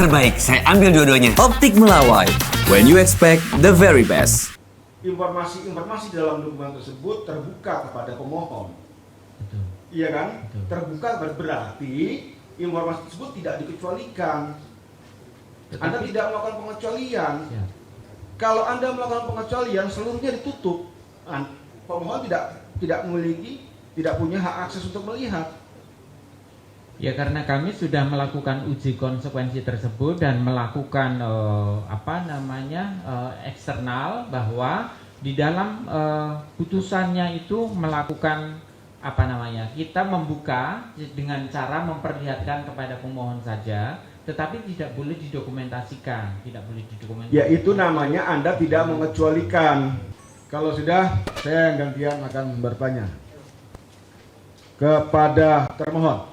terbaik. Saya ambil dua-duanya. Optik Melawai, when you expect the very best. Informasi dalam dokumen tersebut terbuka kepada pemohon. Betul. Iya kan? Betul. Terbuka berarti informasi tersebut tidak dikecualikan. Anda tidak melakukan pengecualian. Ya. Kalau Anda melakukan pengecualian, seluruhnya ditutup. Pemohon tidak memiliki, tidak punya hak akses untuk melihat. Ya, karena kami sudah melakukan uji konsekuensi tersebut dan melakukan eksternal, bahwa di dalam putusannya itu melakukan kita membuka dengan cara memperlihatkan kepada pemohon saja, tetapi tidak boleh didokumentasikan, Ya, itu namanya Anda tidak mengecualikan. Kalau sudah, saya yang gantian akan bertanya kepada termohon.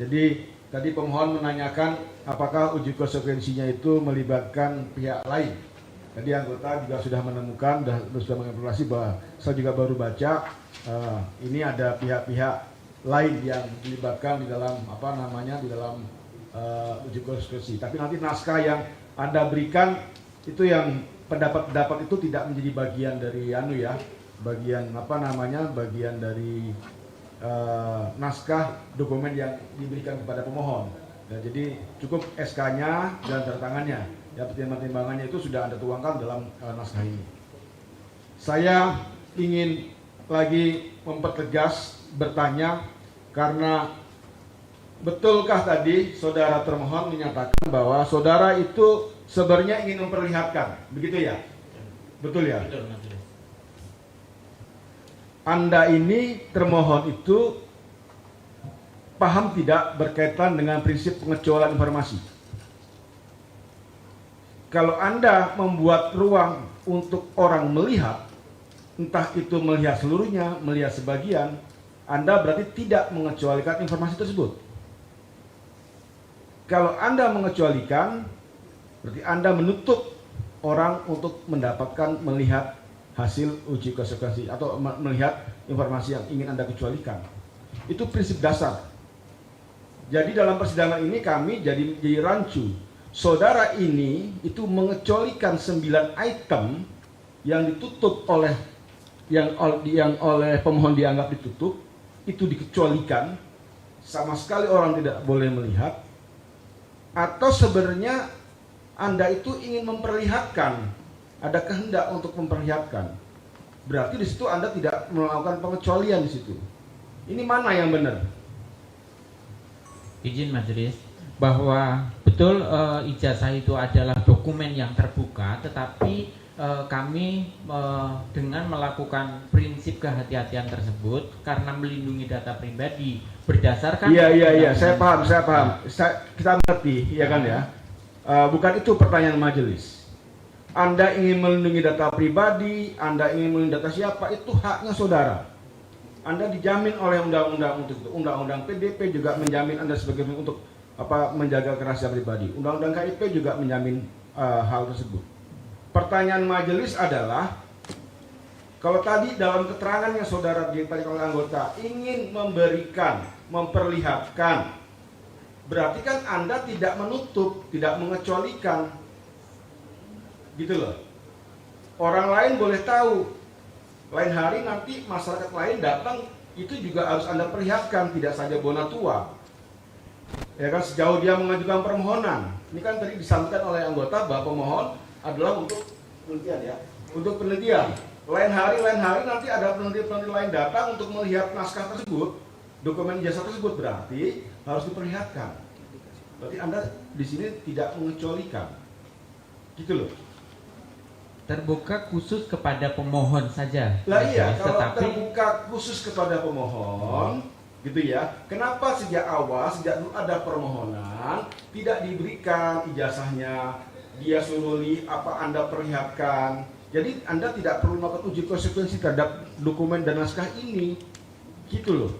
Jadi tadi pemohon menanyakan apakah uji konsekuensinya itu melibatkan pihak lain. Tadi anggota juga sudah menemukan, sudah mengevaluasi bahwa saya juga baru baca ini ada pihak-pihak lain yang dilibatkan di dalam di dalam uji konsekuensi. Tapi nanti naskah yang Anda berikan itu yang pendapat-pendapat itu tidak menjadi bagian dari bagian dari naskah dokumen yang diberikan kepada pemohon. Nah, jadi cukup SK-nya dan tanda tangannya. Ya, pertimbangan-pertimbangannya itu sudah Anda tuangkan dalam naskah ini. Saya ingin lagi mempertegas bertanya, karena betulkah tadi saudara termohon menyatakan bahwa saudara itu sebenarnya ingin memperlihatkan, begitu ya? Betul ya? Betul. Anda ini termohon itu paham tidak berkaitan dengan prinsip pengecualian informasi? Kalau Anda membuat ruang untuk orang melihat, entah itu melihat seluruhnya, melihat sebagian, Anda berarti tidak mengecualikan informasi tersebut. Kalau Anda mengecualikan, berarti Anda menutup orang untuk mendapatkan melihat hasil uji konsekuensi atau melihat informasi yang ingin Anda kecualikan. Itu prinsip dasar. Jadi dalam persidangan ini kami jadi rancu. Saudara ini itu mengecualikan 9 item yang ditutup oleh yang oleh pemohon dianggap ditutup, itu dikecualikan, sama sekali orang tidak boleh melihat. Atau sebenarnya Anda itu ingin memperlihatkan, ada kehendak untuk memperlihatkan. Berarti di situ Anda tidak melakukan pengecualian di situ. Ini mana yang benar? Izin majelis, bahwa betul ijazah itu adalah dokumen yang terbuka, tetapi kami dengan melakukan prinsip kehati-hatian tersebut karena melindungi data pribadi berdasarkan. Iya, saya paham. Kita mengerti, ya kan ya. Bukan itu pertanyaan majelis. Anda ingin melindungi data pribadi, Anda ingin melindungi data siapa, itu haknya saudara. Anda dijamin oleh undang-undang untuk itu. Undang-undang PDP juga menjamin Anda sebagai untuk menjaga kerahasiaan pribadi. Undang-undang KIP juga menjamin hal tersebut. Pertanyaan majelis adalah, kalau tadi dalam keterangan yang saudara dipakai oleh anggota ingin memberikan, memperlihatkan, berarti kan Anda tidak menutup, tidak mengecualikan. Gitu loh. Orang lain boleh tahu. Lain hari nanti masyarakat lain datang, itu juga harus Anda perlihatkan, tidak saja bona tua. Ya kan, sejauh dia mengajukan permohonan. Ini kan tadi disampaikan oleh anggota bahwa pemohon adalah untuk penelitian ya. Untuk penelitian. Lain hari nanti ada peneliti-peneliti lain datang untuk melihat naskah tersebut, dokumen ijazah tersebut, berarti harus diperlihatkan. Berarti Anda di sini tidak mengecualikan. Gitu loh. Terbuka khusus kepada pemohon saja. Lah iya, kalau terbuka khusus kepada pemohon, gitu ya. Kenapa sejak awal, sejak dulu ada permohonan, tidak diberikan ijazahnya, dia suruh Anda perlihatkan. Jadi Anda tidak perlu melakukan uji konsekuensi terhadap dokumen dan naskah ini, gitu loh.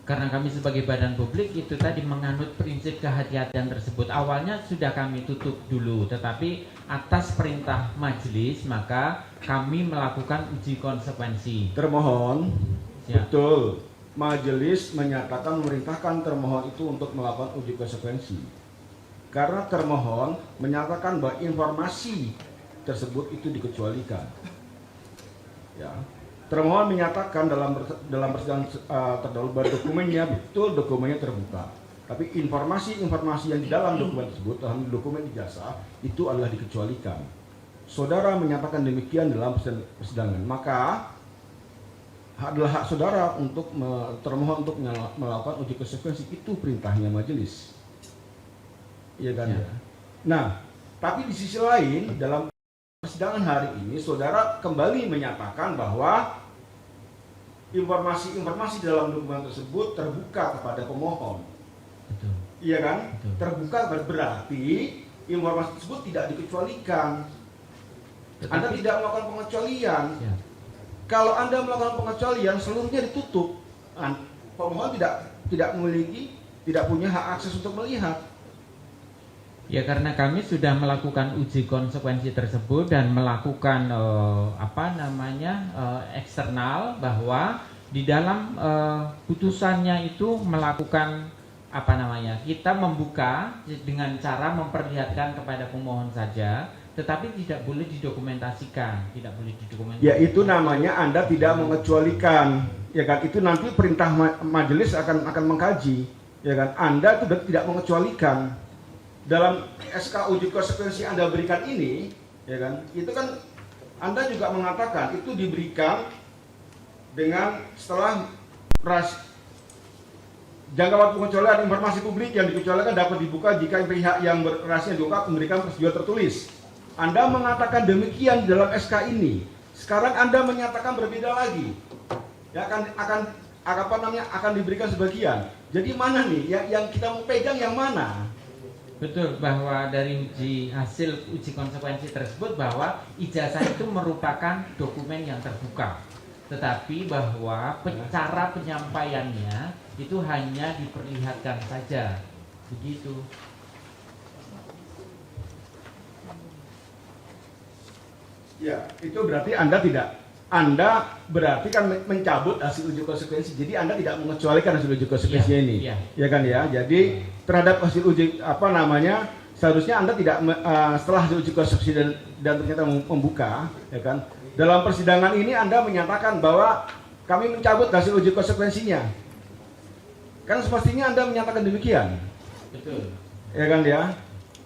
Karena kami sebagai badan publik itu tadi menganut prinsip kehati-hatian tersebut. Awalnya sudah kami tutup dulu, tetapi atas perintah majelis maka kami melakukan uji konsekuensi. Termohon, Ya. betul. Majelis menyatakan memerintahkan termohon itu untuk melakukan uji konsekuensi. karena termohon menyatakan bahwa informasi tersebut itu dikecualikan. Ya. Termohon menyatakan dalam persidangan terdahulu bahwa dokumennya betul, dokumennya terbuka. Tapi informasi-informasi yang di dalam dokumen tersebut, dalam dokumen ijazah, itu adalah dikecualikan. Saudara menyatakan demikian dalam persidangan, maka adalah hak saudara untuk termohon untuk melakukan uji konsekuensi, itu perintahnya majelis. Iya kan ya. Nah, tapi di sisi lain dalam persidangan hari ini saudara kembali menyatakan bahwa informasi-informasi dalam dokumen tersebut terbuka kepada pemohon. Betul. Iya kan? Betul. Terbuka berarti informasi tersebut tidak dikecualikan. Anda tidak melakukan pengecualian. Ya. Kalau Anda melakukan pengecualian, seluruhnya ditutup. Pemohon tidak memiliki, tidak punya hak akses untuk melihat. Ya, karena kami sudah melakukan uji konsekuensi tersebut dan melakukan eksternal, bahwa di dalam putusannya itu melakukan kita membuka dengan cara memperlihatkan kepada pemohon saja, tetapi tidak boleh didokumentasikan, Ya, itu namanya Anda tidak mengecualikan, ya kan? Itu nanti perintah majelis akan mengkaji, ya kan? Anda itu berarti tidak mengecualikan. Dalam SK uji konsekuensi Anda berikan ini, ya kan? Itu kan Anda juga mengatakan itu diberikan dengan setelah jangka waktu pengecualian informasi publik yang dikecualikan dapat dibuka jika pihak yang berhasil diungkap memberikan persetujuan tertulis. Anda mengatakan demikian dalam SK ini. Sekarang Anda menyatakan berbeda lagi. Ya, akan diberikan sebagian. Jadi mana nih yang kita mau pegang yang mana? Betul, bahwa dari hasil uji konsekuensi tersebut bahwa ijazah itu merupakan dokumen yang terbuka, tetapi bahwa cara penyampaiannya itu hanya diperlihatkan saja, begitu. Ya, itu berarti Anda berarti kan mencabut hasil uji konsekuensi. Jadi Anda tidak mengecualikan hasil uji konsekuensinya ini. Ya kan ya. Jadi terhadap hasil uji seharusnya Anda tidak setelah hasil uji konsekuensi dan ternyata membuka, ya kan. Dalam persidangan ini Anda menyatakan bahwa kami mencabut hasil uji konsekuensinya. Kan semestinya Anda menyatakan demikian. Betul. Ya kan ya.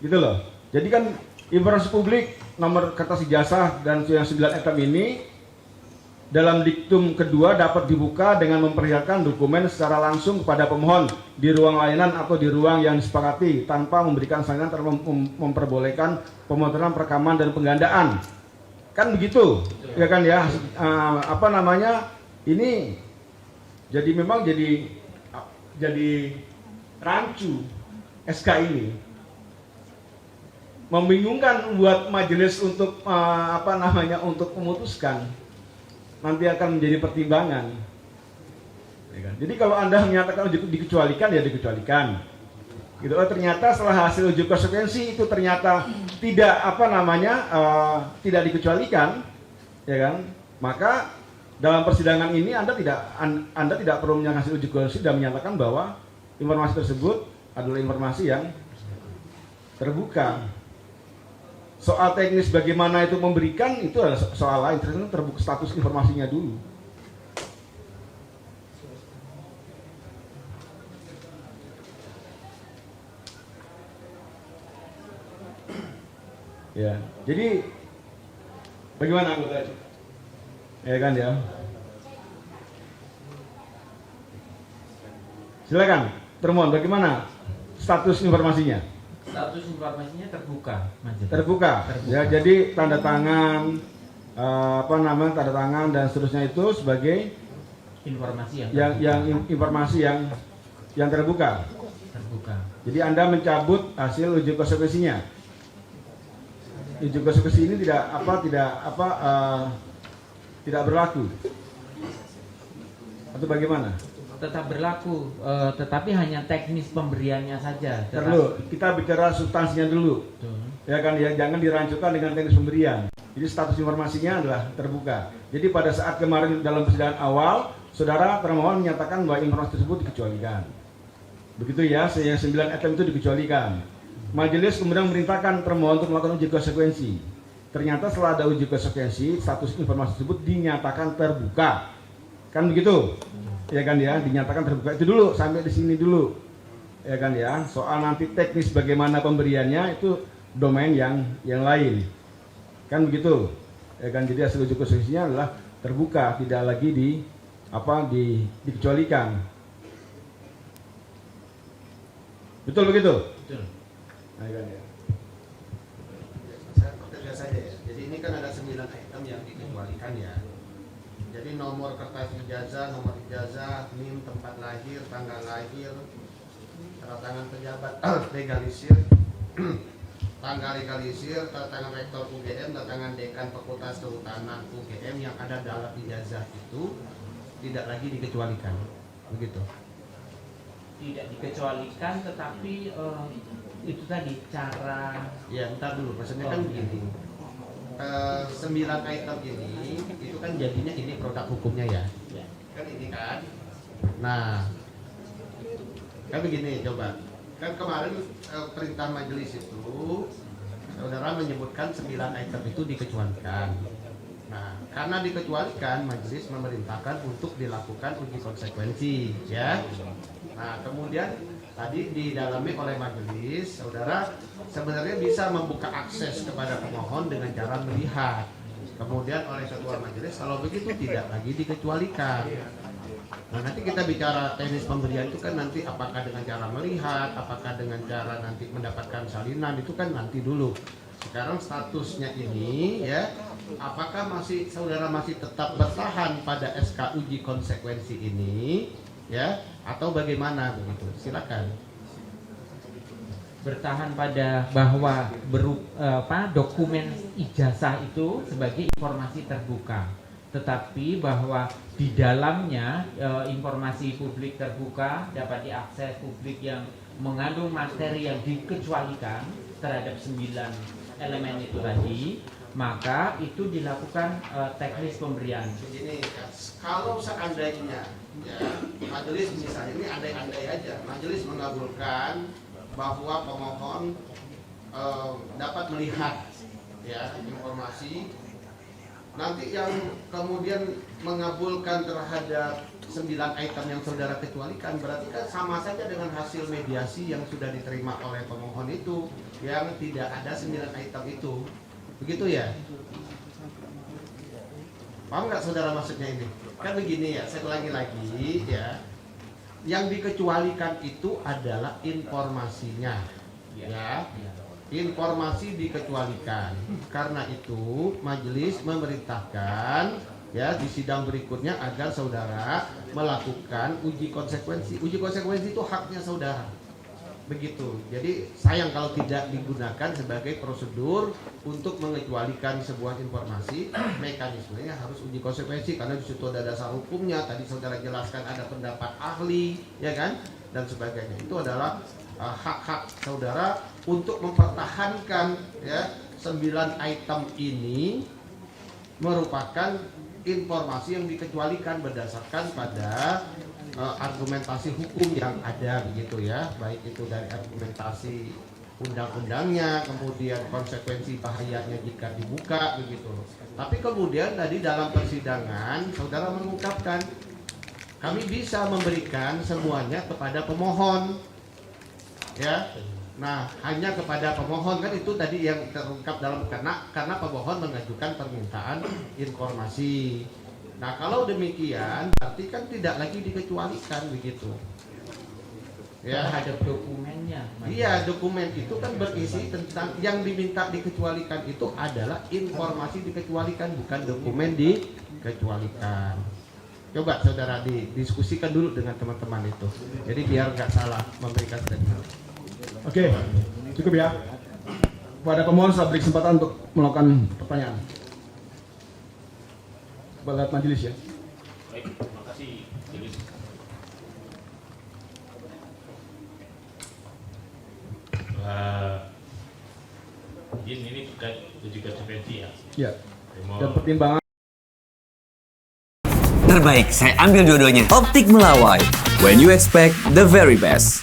Gitu loh. Jadi kan informasi publik nomor kertas ijazah dan yang 9 item ini dalam diktum kedua dapat dibuka dengan memperlihatkan dokumen secara langsung kepada pemohon di ruang layanan atau di ruang yang disepakati tanpa memberikan salinan atau memperbolehkan pemotongan perekaman dan penggandaan. Kan begitu. Betul. Ya kan ya. Ini jadi memang jadi rancu SK ini. Membingungkan buat majelis untuk untuk memutuskan. Nanti akan menjadi pertimbangan. Ya kan? Jadi kalau Anda menyatakan dikecualikan, ya dikecualikan. Gitu. Ternyata setelah hasil uji konsekuensi itu ternyata tidak dikecualikan, ya kan? Maka dalam persidangan ini Anda tidak perlu menyatakan hasil uji konsekuensi dan menyatakan bahwa informasi tersebut adalah informasi yang terbuka. Soal teknis bagaimana itu memberikan itu adalah soal lain, terbuka status informasinya dulu. Ya, jadi bagaimana anggota itu? Ya kan ya. Silakan, termohon bagaimana status informasinya? Status informasinya terbuka, majelis. Terbuka. Ya, jadi tanda tangan, tanda tangan dan seterusnya itu sebagai informasi informasi yang terbuka. Terbuka. Jadi Anda mencabut hasil uji konsekuensinya. Uji konsekuensi ini tidak berlaku. Atau bagaimana? Tetap berlaku, tetapi hanya teknis pemberiannya saja. Perlu kita bicara substansinya dulu. Betul. Ya kan ya, jangan dirancukan dengan teknis pemberian. Jadi status informasinya adalah terbuka. Jadi pada saat kemarin dalam persidangan awal, saudara termohon menyatakan bahwa informasi tersebut dikecualikan. Begitu ya, yang 9 item itu dikecualikan. Majelis kemudian memerintahkan termohon untuk melakukan uji konsekuensi. Ternyata setelah ada uji konsekuensi, status informasi tersebut dinyatakan terbuka. Kan begitu? Ya kan ya, dinyatakan terbuka. Itu dulu, sampai di sini dulu. Ya kan ya, soal nanti teknis bagaimana pemberiannya itu domain yang lain. Kan begitu? Ya kan, jadi hasil uji konsekuensinya adalah terbuka, tidak lagi dikecualikan. Betul begitu? Betul. Nah, kan ya. Saya tegas saja ya. Jadi ini kan ada 9 item yang dikecualikan ya. Jadi nomor kertas ijazah, nomor ijazah, NIM, tempat lahir, tanggal lahir, tanda tangan pejabat legalisir, tanggal legalisir, tanda tangan rektor UGM, tanda tangan dekan Fakultas Kehutanan UGM yang ada dalam ijazah itu tidak lagi dikecualikan. Begitu. Tidak dikecualikan, tetapi itu tadi cara. Ya, ntar dulu. Maksudnya kan begini. 9 item ini itu kan jadinya ini produk hukumnya ya. Kan ini kan. Nah, kan begini coba. Kan kemarin perintah majelis itu saudara menyebutkan 9 item itu dikecualikan. Nah, karena dikecualikan, majelis memerintahkan untuk dilakukan uji konsekuensi ya. Nah, kemudian tadi didalami oleh majelis, saudara sebenarnya bisa membuka akses kepada pemohon dengan cara melihat. Kemudian oleh ketua majelis, kalau begitu tidak lagi dikecualikan. Nah, nanti kita bicara teknis pemberian itu kan nanti apakah dengan cara melihat, apakah dengan cara nanti mendapatkan salinan, itu kan nanti dulu. Sekarang statusnya ini ya, apakah saudara masih tetap bertahan pada SK uji konsekuensi ini ya, atau bagaimana begitu? Silakan. Bertahan pada bahwa dokumen ijazah itu sebagai informasi terbuka, tetapi bahwa di dalamnya informasi publik terbuka dapat diakses publik yang mengandung materi yang dikecualikan terhadap 9 elemen itu tadi, maka itu dilakukan teknis pemberian. Begini, kalau seandainya ya, majelis misalnya ini andai-andai aja, majelis mengabulkan bahwa pemohon dapat melihat ya informasi, nanti yang kemudian mengabulkan terhadap 9 item yang saudara kecualikan, berarti kan sama saja dengan hasil mediasi yang sudah diterima oleh pemohon itu, yang tidak ada 9 item itu, begitu ya? Paham nggak saudara maksudnya ini? Kan begini ya, saya ulangi lagi ya. Yang dikecualikan itu adalah informasinya, ya. Informasi dikecualikan. Karena itu majelis memerintahkan ya di sidang berikutnya agar saudara melakukan uji konsekuensi. Uji konsekuensi itu haknya saudara. Begitu. Jadi sayang kalau tidak digunakan sebagai prosedur untuk mengecualikan sebuah informasi. Mekanismenya harus uji konsekuensi karena di situ ada dasar hukumnya. Tadi saudara jelaskan ada pendapat ahli, ya kan, dan sebagainya. Itu adalah hak-hak saudara untuk mempertahankan ya 9 item ini merupakan informasi yang dikecualikan berdasarkan pada argumentasi hukum yang ada begitu ya, baik itu dari argumentasi undang-undangnya, kemudian konsekuensi bahayanya jika dibuka begitu. Tapi kemudian tadi dalam persidangan saudara mengungkapkan kami bisa memberikan semuanya kepada pemohon ya. Nah, hanya kepada pemohon, kan itu tadi yang terungkap dalam karena pemohon mengajukan permintaan informasi. Nah, kalau demikian berarti kan tidak lagi dikecualikan begitu. Ya, Terhadap dokumennya. iya, dokumen itu kan berisi tentang yang diminta dikecualikan itu adalah informasi dikecualikan, bukan dokumen dikecualikan. Coba saudara didiskusikan dulu dengan teman-teman itu. Jadi biar nggak salah memberikan statement. Oke, cukup ya. Pada pemohon saya beri kesempatan untuk melakukan pertanyaan. Lihat majelis ya. Baik, terima kasih. Jadi, ini terkait uji konsekuensi ya. Ya. Dan pertimbangan. Terbaik, saya ambil dua-duanya. Optik Melawai. When you expect the very best.